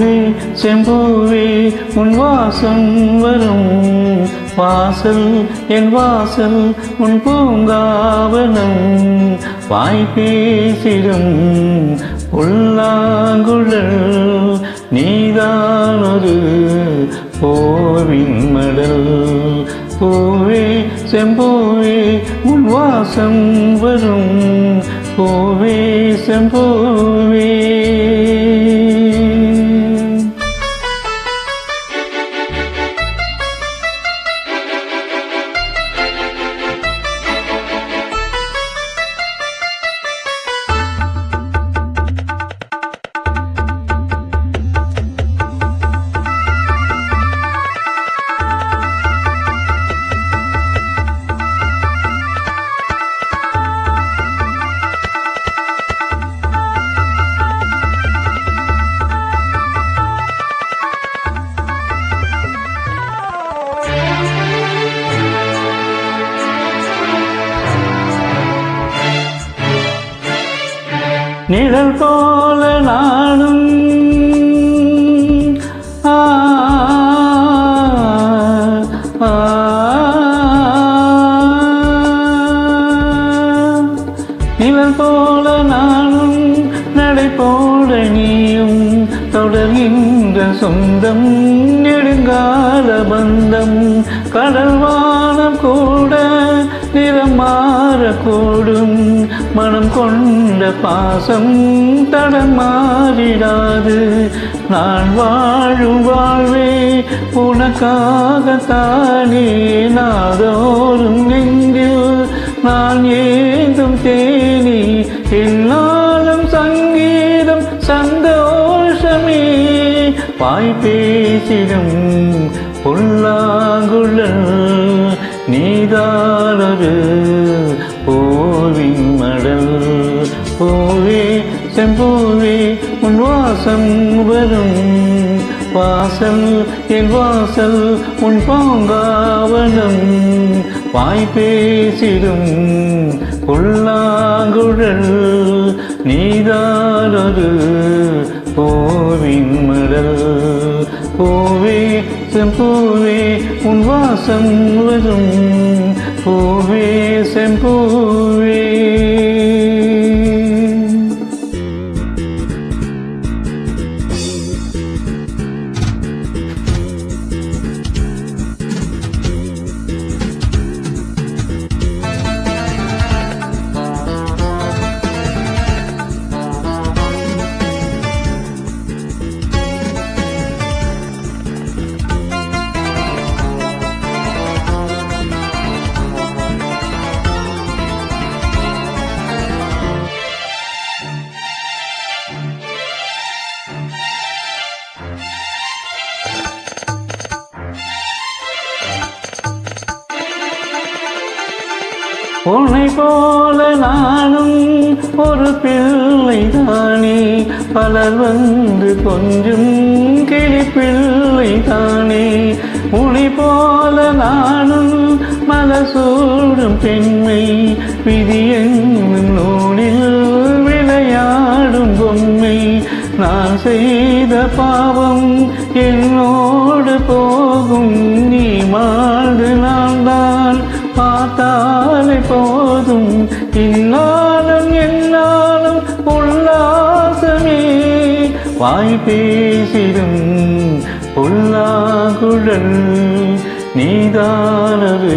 பூவே செம்பூவே உன் வாசம் வரும் வாசல் என் வாசல் உன் பூங்காவனம் வாய் பேசிடும் புல்லாங்குழல் நீதான் ஒரு போவின் மடல் பூவே செம்பூவே உன் வாசம் வரும் பூவே செம்பூவே நிழல் போல நானும் நிழல் போல நானும் நடை போல நீயும் தொடர்கின்ற சொந்தம் நெடுங்கால பந்தம் கடல் வானம் கூட நிறம் மாறக்கூடும் மனம் கொண்ட பாசம் தடம் மாறிடாது நான் வாழும் வாழ்வே உனக்காகத்தானே நாதோறும் நெஞ்சில் நான் ஏந்தும் தேனி என்னாலும் சங்கீதம் சந்தோஷமே வாய் பேசிடும் புல்லாங்குழல் நீதானொரு பூவின் மடல் பூவே செம்பூவே உன் வாசம் வரும் வாசல் என் வாசல் உன் பூங்காவனம் வாய் பேசிடும் புல்லாங்குழல் நீதானொரு பூவின் மடல் பூவே செம்பூவே உன் வாசம் வரும் பூவே செம்பூவே உன்னை போல நானும் ஒரு பிள்ளைதானே பலர் வந்து கொஞ்சம் கிளி பிள்ளைதானே உன்னை போல நானும் மலர் சூடும் பெண்மை விதி என்னும் நூலில் விளையாடும் பொம்மை நான் செய்த பாவம் என்னோடு போகும் நீ மாடு நான் தான் பார்த்தாலே போதும் இந்நாளும் என்னாலும் உல்லாசமே வாய் பேசிடும் புல்லாங்குழல் நீதானது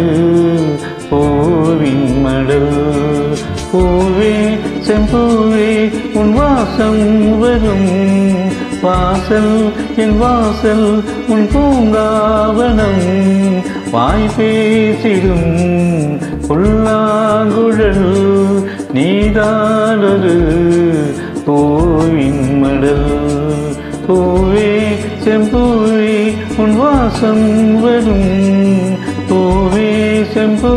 பூவின் மடல் பூவே செம்பூவே உன் வாசம் வரும் வாசல் என் வாசல் உன் பூங்காவனம் வாய் பேசிடும் புல்லாங்குழல் நீதானொரு பூவின் மடல் பூவே செம்பூவே உன் வாசம் வரும் பூவே செம்பூ